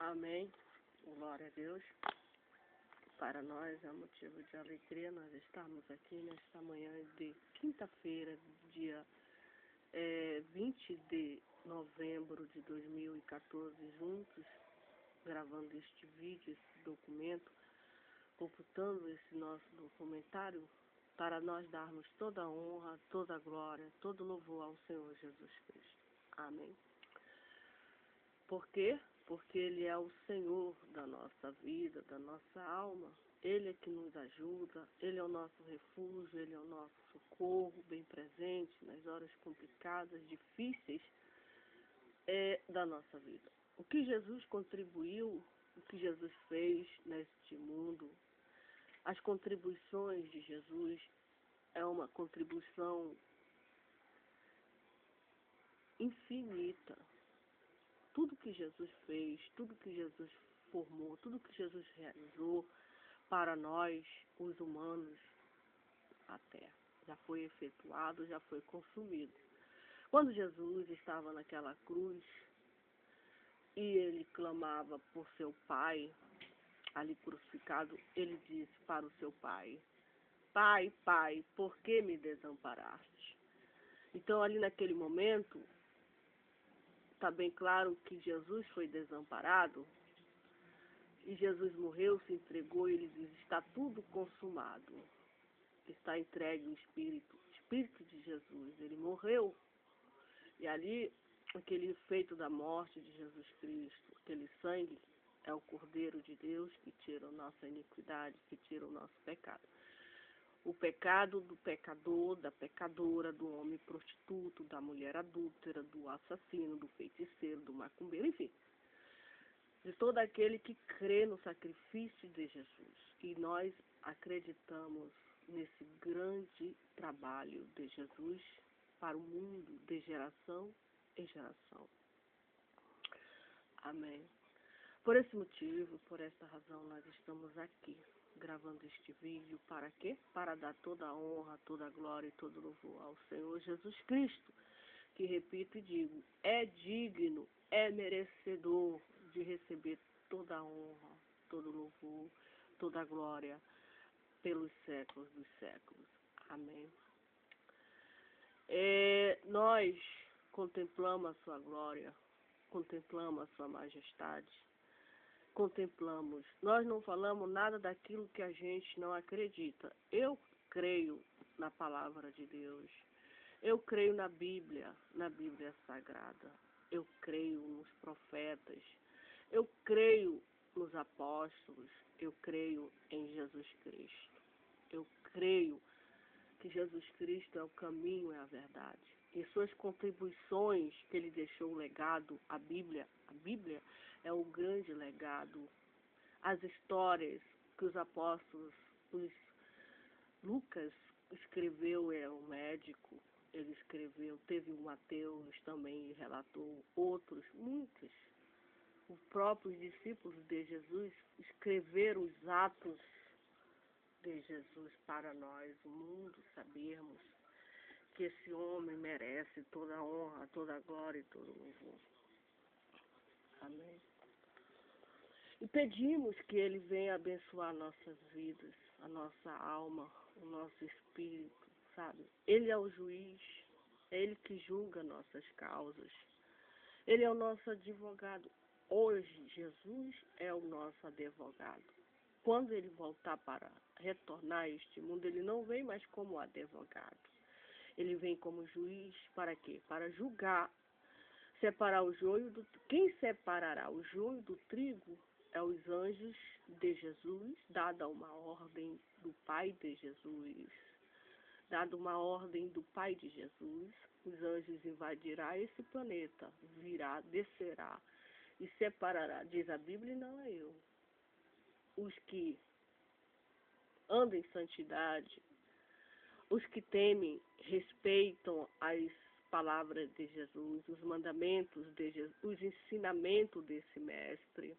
Amém. Glória a Deus. Para nós é motivo de alegria nós estarmos aqui nesta manhã de quinta-feira, dia 20 de novembro de 2014, juntos, gravando este vídeo, esse documento, computando esse nosso documentário, para nós darmos toda a honra, toda a glória, todo louvor ao Senhor Jesus Cristo. Amém. Por quê? Porque Ele é o Senhor da nossa vida, da nossa alma. Ele é que nos ajuda, Ele é o nosso refúgio, Ele é o nosso socorro, bem presente nas horas complicadas, difíceis da nossa vida. O que Jesus contribuiu, o que Jesus fez neste mundo, as contribuições de Jesus é uma contribuição infinita. Tudo que Jesus fez, tudo que Jesus formou, tudo que Jesus realizou para nós, os humanos, a terra, já foi efetuado, já foi consumido. Quando Jesus estava naquela cruz e ele clamava por seu Pai, ali crucificado, ele disse para o seu Pai: Pai, Pai, por que me desamparaste? Então, ali naquele momento, está bem claro que Jesus foi desamparado e Jesus morreu, se entregou e ele diz: está tudo consumado, está entregue o Espírito de Jesus. Ele morreu e ali, aquele efeito da morte de Jesus Cristo, aquele sangue, é o Cordeiro de Deus que tira a nossa iniquidade, que tira o nosso pecado. O pecado do pecador, da pecadora, do homem prostituto, da mulher adúltera, do assassino, do feiticeiro, do macumbeiro, enfim, de todo aquele que crê no sacrifício de Jesus. E nós acreditamos nesse grande trabalho de Jesus para o mundo, de geração em geração. Amém. Por esse motivo, por esta razão, nós estamos aqui, gravando este vídeo, para quê? Para dar toda a honra, toda a glória e todo o louvor ao Senhor Jesus Cristo, que, repito e digo, é digno, é merecedor de receber toda a honra, todo o louvor, toda a glória, pelos séculos dos séculos. Amém. Nós contemplamos a sua glória, contemplamos a sua majestade, contemplamos. Nós não falamos nada daquilo que a gente não acredita. Eu creio na palavra de Deus. Eu creio na Bíblia Sagrada. Eu creio nos profetas. Eu creio nos apóstolos. Eu creio em Jesus Cristo. Eu creio que Jesus Cristo é o caminho e a verdade. E suas contribuições que ele deixou o legado, a Bíblia é o grande legado. As histórias que os apóstolos, Lucas escreveu, é um médico, ele escreveu, teve o Mateus também relatou, outros, muitos. Os próprios discípulos de Jesus escreveram os atos de Jesus para nós, o mundo, sabermos que esse homem merece toda a honra, toda a glória e todo o louvor. Amém. E pedimos que Ele venha abençoar nossas vidas, a nossa alma, o nosso espírito, sabe? Ele é o juiz, é Ele que julga nossas causas. Ele é o nosso advogado. Hoje, Jesus é o nosso advogado. Quando Ele voltar para retornar a este mundo, Ele não vem mais como advogado. Ele vem como juiz para quê? Para julgar, separar o joio do... Quem separará o joio do trigo é os anjos de Jesus, dada uma ordem do Pai de Jesus. Dada uma ordem do Pai de Jesus, os anjos invadirá esse planeta, virá, descerá e separará, diz a Bíblia, e não é eu. Os que andam em santidade, os que temem, respeitam as palavras de Jesus, os mandamentos de Jesus, os ensinamentos desse mestre.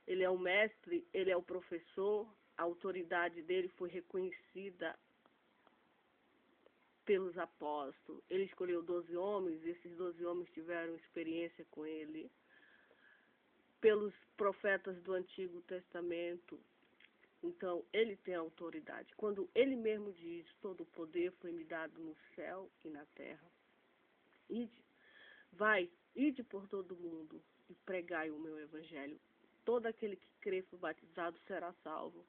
Ele é o mestre, ele é o professor, a autoridade dele foi reconhecida pelos apóstolos. Ele escolheu 12 homens, e esses 12 homens tiveram experiência com ele. pelos profetas do Antigo Testamento. Então, ele tem autoridade. Quando ele mesmo diz, todo o poder foi me dado no céu e na terra. Ide por todo mundo e pregai o meu evangelho. Todo aquele que crê e for batizado será salvo.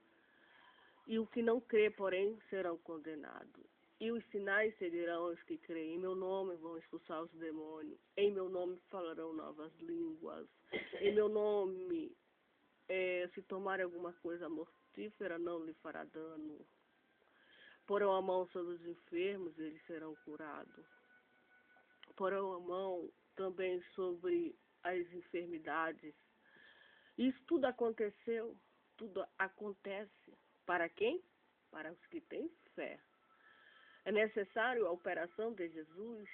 E o que não crê, porém, serão condenados. E os sinais seguirão os que creem. Em meu nome vão expulsar os demônios. Em meu nome falarão novas línguas. Em meu nome, se tomarem alguma coisa mortífera, não lhe fará dano. Porão a mão sobre os enfermos, eles serão curados. Porão a mão também sobre as enfermidades. Isso tudo aconteceu, tudo acontece. Para quem? Para os que têm fé. É necessário a operação de Jesus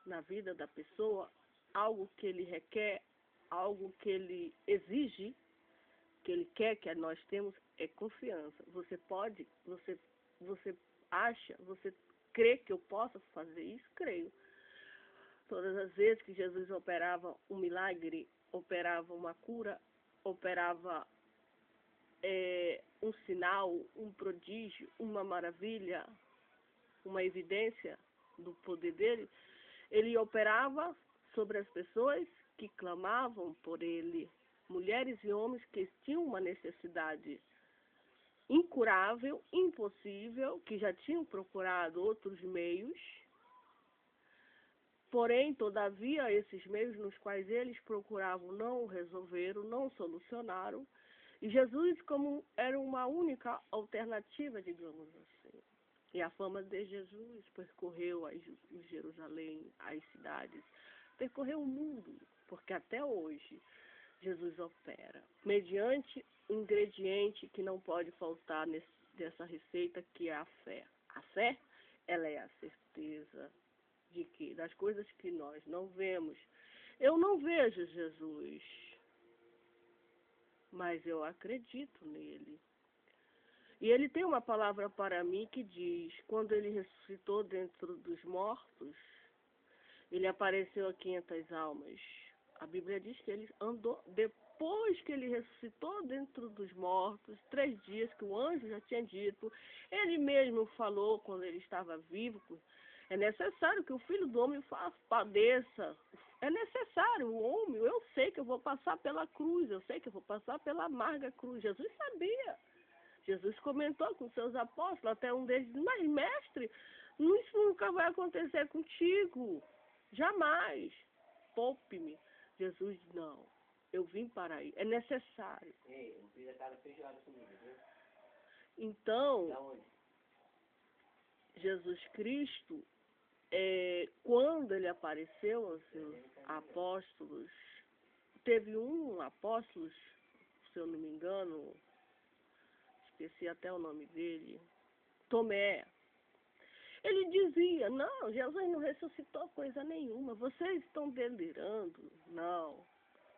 na vida da pessoa, algo que ele requer, algo que ele exige, que ele quer que nós temos, é confiança. Você pode, você acha, você crê que eu possa fazer isso? Creio. Todas as vezes que Jesus operava um milagre, operava uma cura, operava um sinal, um prodígio, uma maravilha, uma evidência do poder dele, ele operava sobre as pessoas que clamavam por ele, mulheres e homens que tinham uma necessidade incurável, impossível, que já tinham procurado outros meios. Porém, todavia, esses meios nos quais eles procuravam não resolveram, não solucionaram. E Jesus, como era uma única alternativa, digamos assim. E a fama de Jesus percorreu Jerusalém, as cidades, percorreu o mundo, porque até hoje Jesus opera, mediante um ingrediente que não pode faltar dessa receita, que é a fé. A fé, ela é a certeza de que, das coisas que nós não vemos. Eu não vejo Jesus, mas eu acredito nele. E ele tem uma palavra para mim que diz, quando ele ressuscitou dentro dos mortos, ele apareceu a 500 almas. A Bíblia diz que ele andou, depois que ele ressuscitou dentro dos mortos, 3 dias que o anjo já tinha dito, ele mesmo falou quando ele estava vivo, é necessário que o Filho do Homem padeça. É necessário, o homem, eu sei que eu vou passar pela cruz, eu sei que eu vou passar pela amarga cruz. Jesus sabia. Jesus comentou com seus apóstolos, até um deles disse, mas mestre, isso nunca vai acontecer contigo. Jamais. Poupe-me. Jesus, não. Eu vim para aí. É necessário. Ei, eu fiz aquela feijoada comigo, viu? Então, Da onde? Jesus Cristo, quando ele apareceu aos seus apóstolos, teve um apóstolo, se eu não me engano, esqueci até o nome dele, Tomé. Ele dizia, não, Jesus não ressuscitou coisa nenhuma, vocês estão delirando. Não.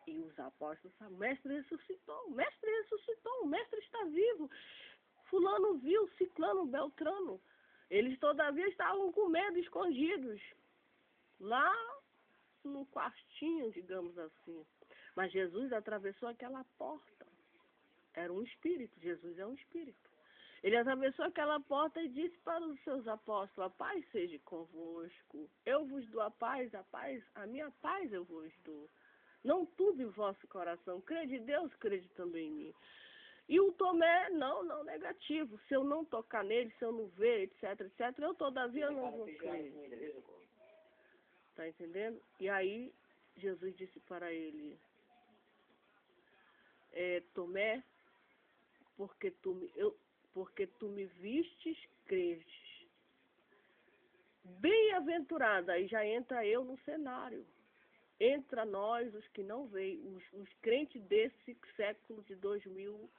E os apóstolos falaram, o mestre ressuscitou, o mestre está vivo. Fulano viu, ciclano, beltrano. Eles todavia estavam com medo, escondidos, lá no quartinho, digamos assim. Mas Jesus atravessou aquela porta. Era um espírito, Jesus é um espírito. Ele atravessou aquela porta e disse para os seus apóstolos, a paz seja convosco. Eu vos dou a paz, a minha paz eu vos dou. Não turbe o vosso coração. Crede em Deus, crede também em mim. E o Tomé, não, negativo. Se eu não tocar nele, se eu não ver, etc, eu todavia não vou crer. Tá entendendo? E aí, Jesus disse para ele, Tomé, porque tu me vistes, crestes. Bem-aventurada, aí já entra eu no cenário. Entra nós, os que não veem, os crentes desse século de 2000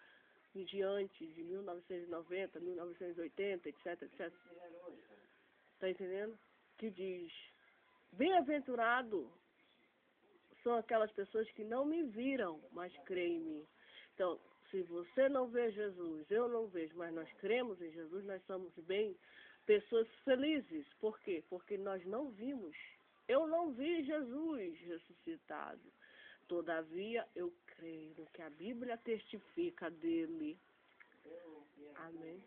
em diante, de 1990, 1980, etc. Tá entendendo? Que diz, bem-aventurado são aquelas pessoas que não me viram, mas creem em mim. Então, se você não vê Jesus, eu não vejo, mas nós cremos em Jesus, nós somos bem pessoas felizes. Por quê? Porque nós não vimos. Eu não vi Jesus ressuscitado. Todavia, eu creio no que a Bíblia testifica dele. Amém.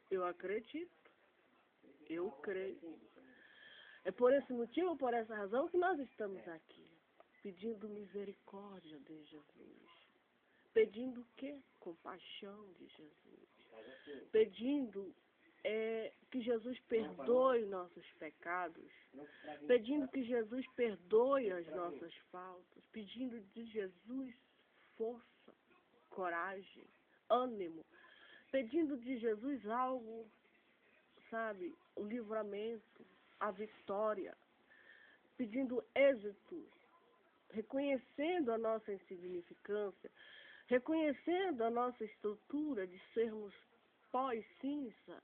Eu acredito. Eu creio. É por esse motivo, por essa razão que nós estamos aqui, pedindo misericórdia de Jesus. Pedindo o quê? Compaixão de Jesus. Pedindo que Jesus perdoe nossos pecados. Pedindo que Jesus perdoe as nossas faltas. Pedindo de Jesus força, coragem, ânimo. Pedindo de Jesus algo, sabe, o livramento, a vitória. Pedindo êxito, reconhecendo a nossa insignificância, reconhecendo a nossa estrutura de sermos pó e cinza,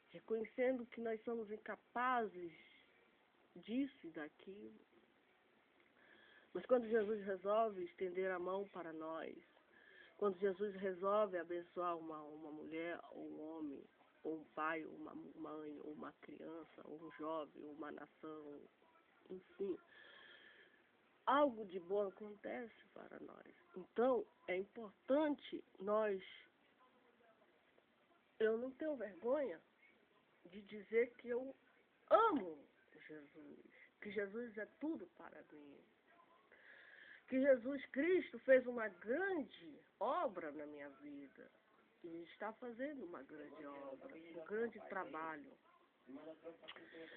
reconhecendo que nós somos incapazes disso e daquilo. Mas quando Jesus resolve estender a mão para nós, quando Jesus resolve abençoar uma mulher, ou um homem, ou um pai, ou uma mãe, ou uma criança, ou um jovem, ou uma nação, enfim, algo de bom acontece para nós. Então, é importante eu não tenho vergonha de dizer que eu amo Jesus, que Jesus é tudo para mim, que Jesus Cristo fez uma grande obra na minha vida e está fazendo uma grande obra, um grande trabalho.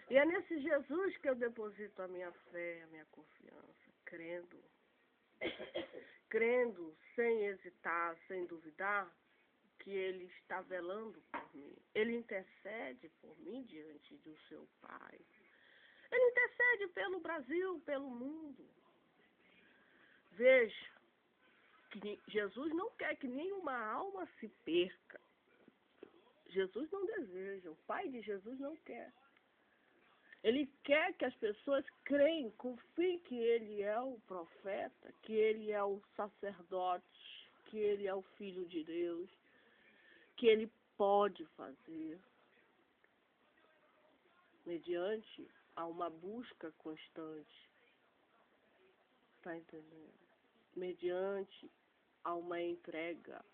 E é nesse Jesus que eu deposito a minha fé, a minha confiança, crendo, sem hesitar, sem duvidar, que Ele está velando por mim. Ele intercede por mim diante do seu Pai. Ele intercede pelo Brasil, pelo mundo. Veja, que Jesus não quer que nenhuma alma se perca. Jesus não deseja, o Pai de Jesus não quer. Ele quer que as pessoas creem, confiem que Ele é o profeta, que Ele é o sacerdote, que Ele é o Filho de Deus, que Ele pode fazer, mediante a uma busca constante. Está entendendo? Mediante a uma entrega,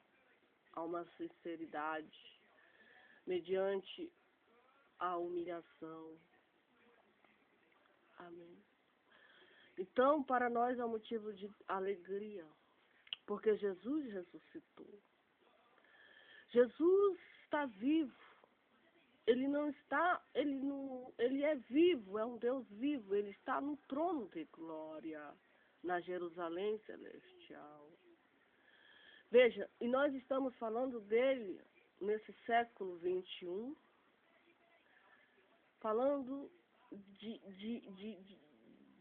a uma sinceridade, mediante a humilhação. Amém. Então, para nós é um motivo de alegria, porque Jesus ressuscitou. Jesus está vivo. Ele não está, ele é vivo, é um Deus vivo. Ele está no trono de glória, na Jerusalém celestial. Veja, e nós estamos falando dele nesse século 21, falando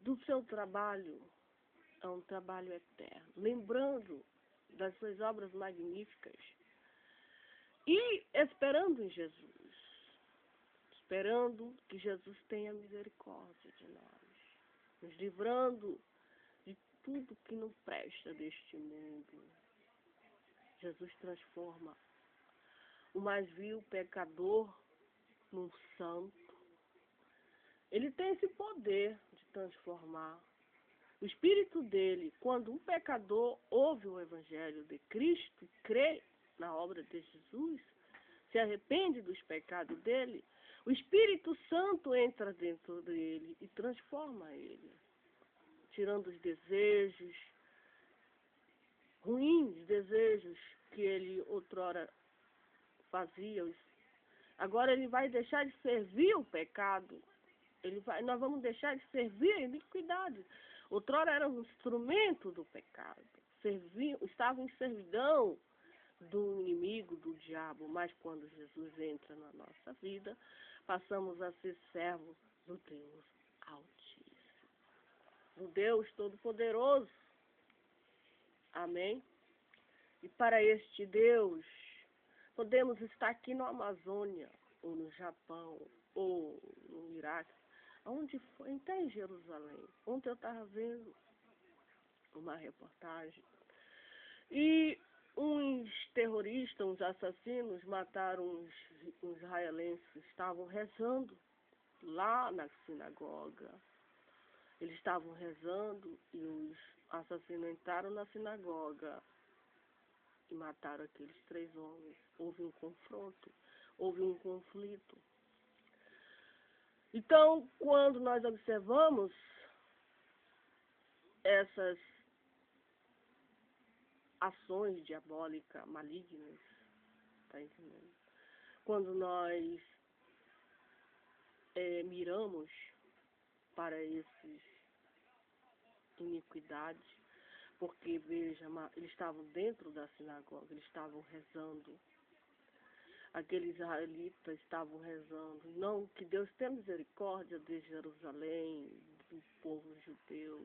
do seu trabalho. É um trabalho eterno, lembrando das suas obras magníficas e esperando em Jesus, esperando que Jesus tenha misericórdia de nós, nos livrando de tudo que não presta deste mundo. Jesus transforma o mais vil pecador num santo. Ele tem esse poder de transformar. O Espírito dele, quando um pecador ouve o Evangelho de Cristo, crê na obra de Jesus, se arrepende dos pecados dele, o Espírito Santo entra dentro dele e transforma ele, tirando os desejos ruins, desejos que ele outrora fazia. Agora ele vai deixar de servir o pecado. Nós vamos deixar de servir a iniquidade. Outrora era um instrumento do pecado. Estava em servidão do inimigo, do diabo. Mas quando Jesus entra na nossa vida, passamos a ser servos do Deus Altíssimo, do Deus Todo-Poderoso. Amém? E para este Deus, podemos estar aqui na Amazônia, ou no Japão, ou no Iraque, onde foi, até em Jerusalém. Ontem eu estava vendo uma reportagem e uns terroristas, uns assassinos mataram uns israelenses, estavam rezando lá na sinagoga. Eles estavam rezando e os assassinos entraram na sinagoga e mataram aqueles 3 homens. Houve um confronto, houve um conflito. Então, quando nós observamos essas ações diabólicas, malignas, tá entendendo? Quando nós miramos para essas iniquidades, porque, veja, eles estavam dentro da sinagoga, eles estavam rezando. Aqueles israelitas estavam rezando. Não, que Deus tenha misericórdia de Jerusalém, do povo judeu.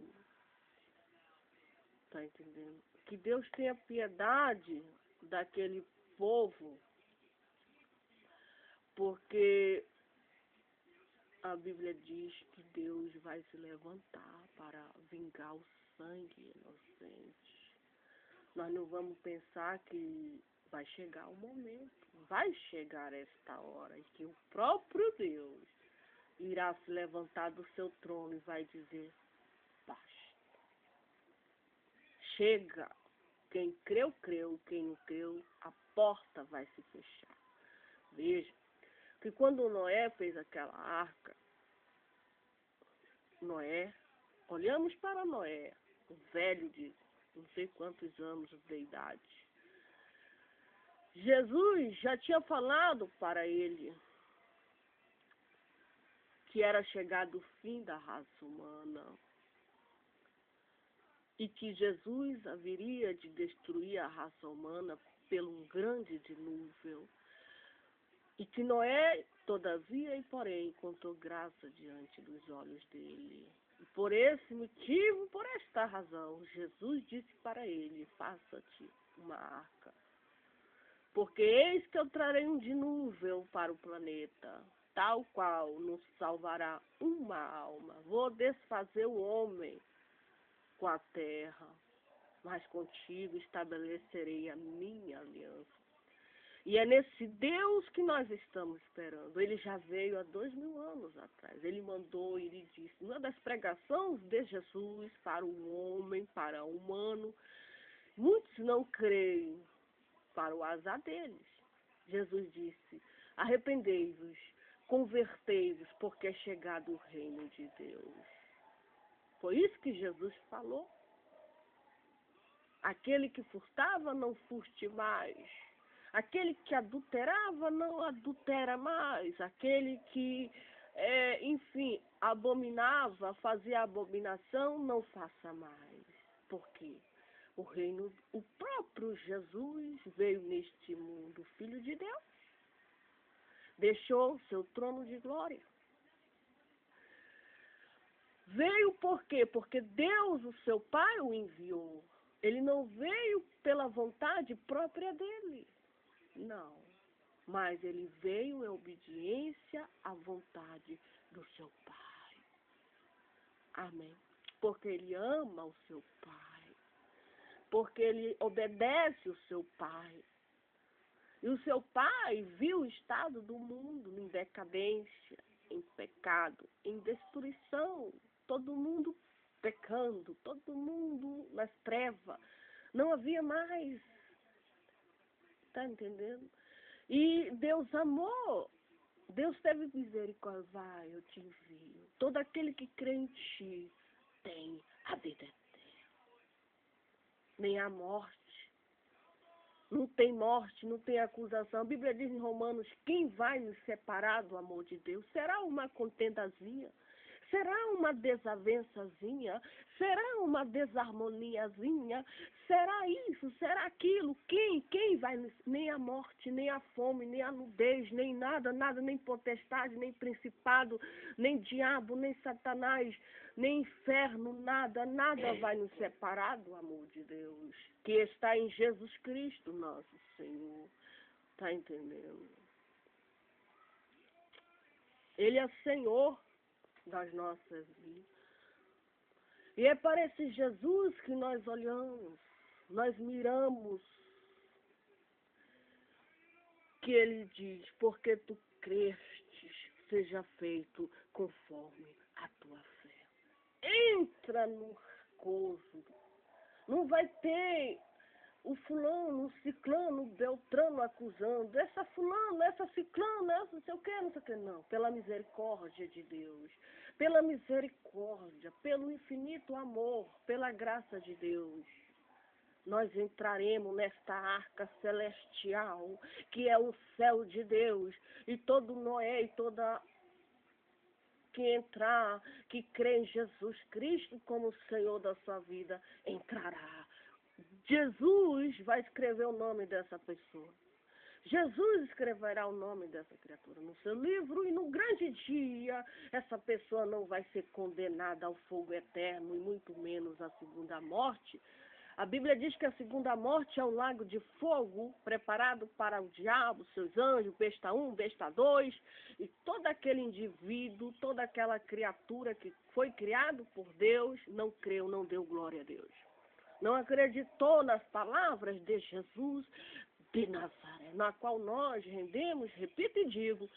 Tá entendendo? Que Deus tenha piedade daquele povo, porque a Bíblia diz que Deus vai se levantar para vingar o sangue inocente. Nós não vamos pensar que vai chegar o momento, vai chegar esta hora em que o próprio Deus irá se levantar do seu trono e vai dizer: basta. Chega. Quem creu, creu. Quem não creu, a porta vai se fechar. Veja que quando Noé fez aquela arca, Noé, olhamos para Noé, um velho de não sei quantos anos de idade. Jesus já tinha falado para ele que era chegado o fim da raça humana e que Jesus haveria de destruir a raça humana pelo um grande dilúvio e que Noé, todavia e porém, encontrou graça diante dos olhos dele. E por esse motivo, por esta razão, Jesus disse para ele: faça-te uma arca. Porque eis que eu trarei um dilúvio para o planeta, tal qual nos salvará uma alma. Vou desfazer o homem com a terra, mas contigo estabelecerei a minha aliança. E é nesse Deus que nós estamos esperando. Ele já veio há 2000 anos atrás. Ele mandou, ele disse, uma das pregações de Jesus para o homem, para o humano, muitos não creem, para o azar deles. Jesus disse: arrependei-vos, convertei-vos, porque é chegado o reino de Deus. Foi isso que Jesus falou. Aquele que furtava, não furte mais. Aquele que adulterava, não adultera mais. Aquele que, enfim, abominava, fazia abominação, não faça mais. Por quê? O próprio Jesus veio neste mundo, Filho de Deus, deixou seu trono de glória. Veio por quê? Porque Deus, o seu Pai, o enviou. Ele não veio pela vontade própria dele, não. Mas ele veio em obediência à vontade do seu Pai. Amém. Porque ele ama o seu Pai. Porque ele obedece o seu Pai. E o seu Pai viu o estado do mundo em decadência, em pecado, em destruição. Todo mundo pecando, todo mundo nas trevas. Não havia mais. Está entendendo? E Deus amou. Deus teve misericórdia. Vai, eu te envio. Todo aquele que crê em ti tem a vida eterna. Nem a morte. Não tem morte, não tem acusação. A Bíblia diz em Romanos: quem vai nos separar do amor de Deus? Será uma contendazinha? Será uma desavençazinha? Será uma desarmoniazinha? Será isso? Será aquilo? Quem vai nos... Nem a morte, nem a fome, nem a nudez, nem nada, nem potestade, nem principado, nem diabo, nem satanás, nem inferno, nada vai nos separar do amor de Deus, que está em Jesus Cristo, nosso Senhor. Está entendendo? Ele é Senhor das nossas vidas. E é para esse Jesus que nós olhamos, nós miramos, que ele diz: porque tu crestes, seja feito conforme a tua fé. entra no gozo. Não vai ter o fulano, o ciclano, o beltrano acusando. Essa fulano, essa ciclana, essa não sei o que, não sei o que. Não, pela misericórdia de Deus. Pela misericórdia, pelo infinito amor, pela graça de Deus. Nós entraremos nesta arca celestial, que é o céu de Deus. E todo Noé e toda que entrar, que crê em Jesus Cristo como Senhor da sua vida, entrará. Jesus vai escrever o nome dessa pessoa. Jesus escreverá o nome dessa criatura no seu livro e no grande dia essa pessoa não vai ser condenada ao fogo eterno e muito menos à segunda morte. A Bíblia diz que a segunda morte é um lago de fogo preparado para o diabo, seus anjos, besta 1, besta 2, e todo aquele indivíduo, toda aquela criatura que foi criado por Deus, não creu, não deu glória a Deus. Não acreditou nas palavras de Jesus de Nazaré, na qual nós rendemos, repito e digo,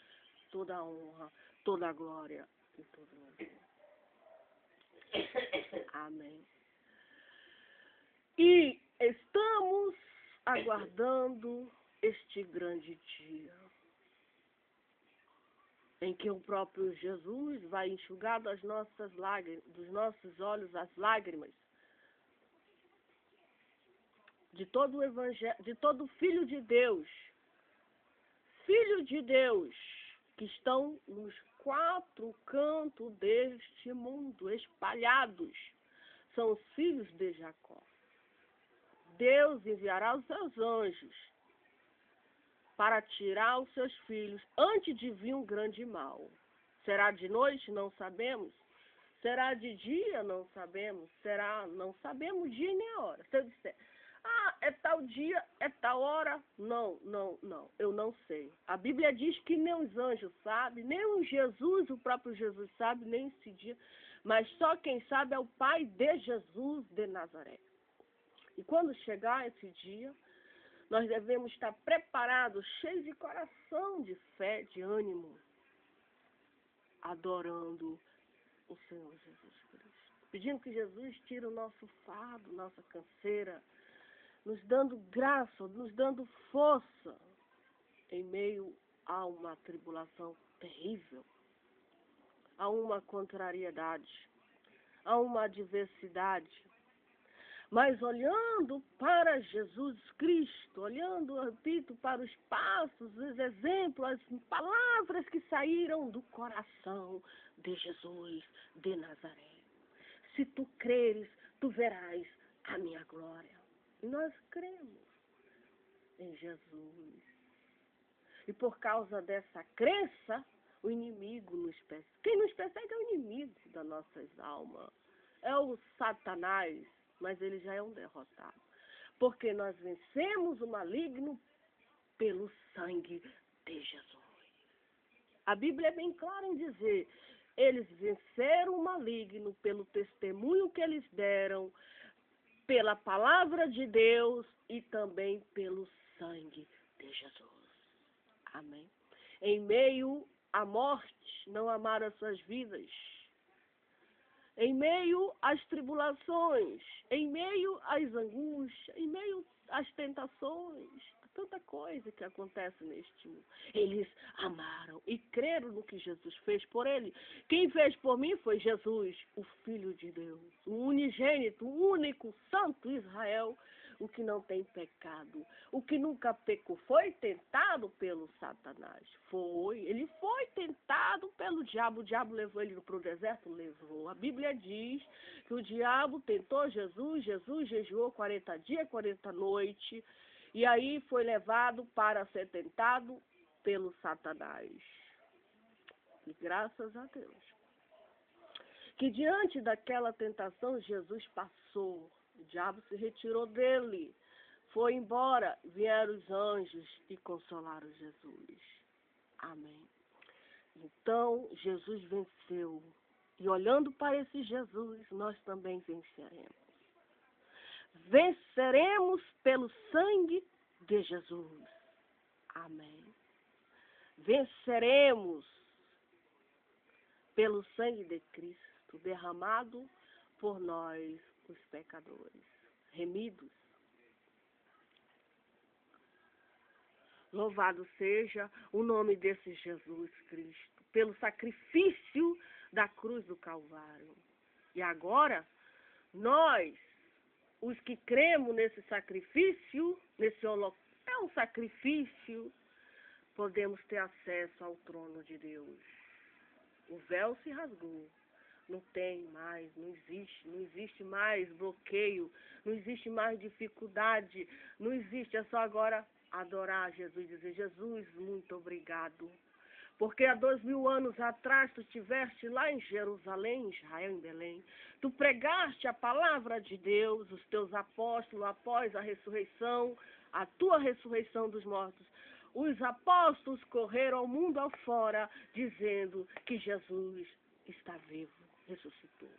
toda a honra, toda a glória e todo o louvor. Amém. E estamos aguardando este grande dia, em que o próprio Jesus vai enxugar das nossas lágrimas, dos nossos olhos as lágrimas, de todo o evangelho, de todo filho de Deus, que estão nos 4 cantos deste mundo, espalhados, são os filhos de Jacó. Deus enviará os seus anjos para tirar os seus filhos antes de vir um grande mal. Será de noite? Não sabemos. Será de dia? Não sabemos. Não sabemos dia nem a hora. Se eu disser, é tal dia, é tal hora, não, eu não sei. A Bíblia diz que nem os anjos sabem, nem o Jesus, o próprio Jesus sabe, nem esse dia, mas só quem sabe é o Pai de Jesus de Nazaré. E quando chegar esse dia, nós devemos estar preparados, cheios de coração, de fé, de ânimo, adorando o Senhor Jesus Cristo. Pedindo que Jesus tire o nosso fardo, nossa canseira, nos dando graça, nos dando força em meio a uma tribulação terrível, a uma contrariedade, a uma adversidade. Mas olhando para Jesus Cristo, olhando, eu repito, para os passos, os exemplos, as palavras que saíram do coração de Jesus de Nazaré. Se tu creres, tu verás a minha glória. E nós cremos em Jesus. E por causa dessa crença, o inimigo nos persegue. Quem nos persegue é o inimigo das nossas almas. É o Satanás. Mas ele já é um derrotado. Porque nós vencemos o maligno pelo sangue de Jesus. A Bíblia é bem clara em dizer, eles venceram o maligno pelo testemunho que eles deram, pela palavra de Deus e também pelo sangue de Jesus. Amém. Em meio à morte, não amaram as suas vidas. Em meio às tribulações, em meio às angústias, em meio às tentações, tanta coisa que acontece neste mundo. Eles amaram e creram no que Jesus fez por ele. Quem fez por mim foi Jesus, o Filho de Deus, o unigênito, o único santo Israel, o que não tem pecado, o que nunca pecou. Foi tentado pelo Satanás. Ele foi tentado pelo diabo. O diabo levou ele para o deserto? Levou. A Bíblia diz que o diabo tentou Jesus jejuou 40 dias, 40 noites, e aí foi levado para ser tentado pelo Satanás. E graças a Deus, que diante daquela tentação Jesus passou. O diabo se retirou dele, foi embora, vieram os anjos e consolaram Jesus. Amém. Então, Jesus venceu. E olhando para esse Jesus, nós também venceremos. Venceremos pelo sangue de Jesus. Amém. Venceremos pelo sangue de Cristo derramado por nós, os pecadores, remidos. Louvado seja o nome desse Jesus Cristo, pelo sacrifício da cruz do Calvário. E agora, nós, os que cremos nesse sacrifício, nesse holocausto, é um sacrifício, podemos ter acesso ao trono de Deus. O véu se rasgou. Não tem mais, não existe mais bloqueio, não existe mais dificuldade, não existe, é só agora adorar Jesus, dizer, Jesus, muito obrigado. Porque há 2000 anos atrás tu estiveste lá em Jerusalém, em Israel, em Belém. Tu pregaste a palavra de Deus, os teus apóstolos, após a ressurreição, a tua ressurreição dos mortos. Os apóstolos correram ao mundo afora, dizendo que Jesus está vivo, ressuscitou.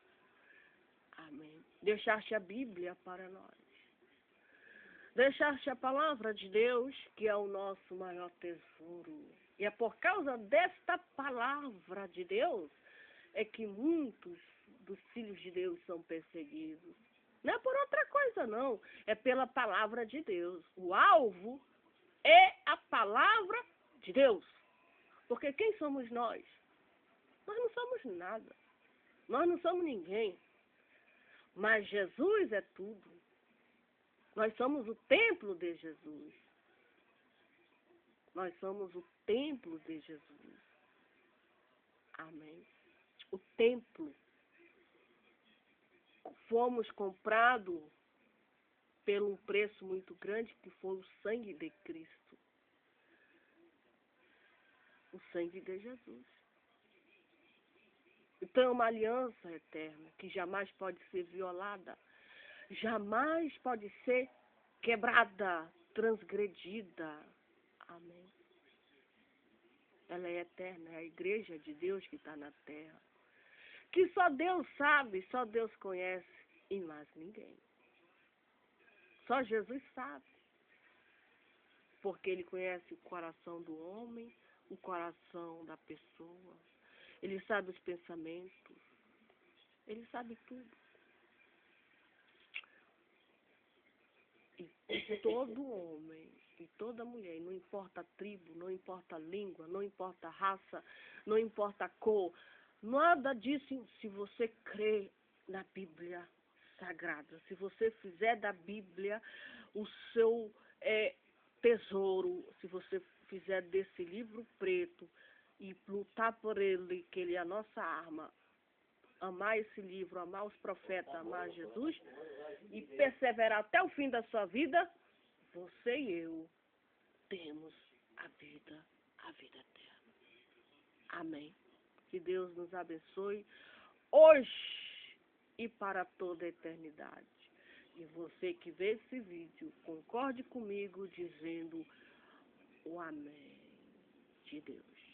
Amém. Deixaste a Bíblia para nós. Deixaste a palavra de Deus, que é o nosso maior tesouro. E é por causa desta palavra de Deus é que muitos dos filhos de Deus são perseguidos. Não é por outra coisa, não. É pela palavra de Deus. O alvo é a palavra de Deus. Porque quem somos nós? Nós não somos nada. Nós não somos ninguém. Mas Jesus é tudo. Nós somos o templo de Jesus. Nós somos o templo de Jesus. Amém. O templo. Fomos comprados por um preço muito grande, que foi o sangue de Cristo. O sangue de Jesus. Então é uma aliança eterna, que jamais pode ser violada. Jamais pode ser quebrada, transgredida. Amém. Ela é eterna, é a igreja de Deus que está na terra. Que só Deus sabe, só Deus conhece e mais ninguém. Só Jesus sabe. Porque Ele conhece o coração do homem, o coração da pessoa. Ele sabe os pensamentos. Ele sabe tudo. E todo homem e toda mulher, não importa a tribo, não importa a língua, não importa a raça, não importa a cor, nada disso. Se você crê na Bíblia Sagrada, se você fizer da Bíblia o seu tesouro, se você fizer desse livro preto e lutar por ele, que ele é a nossa arma, amar esse livro, amar os profetas, amar Jesus e perseverar até o fim da sua vida, você e eu temos a vida eterna. Amém. Que Deus nos abençoe hoje e para toda a eternidade. E você que vê esse vídeo, concorde comigo dizendo o amém de Deus.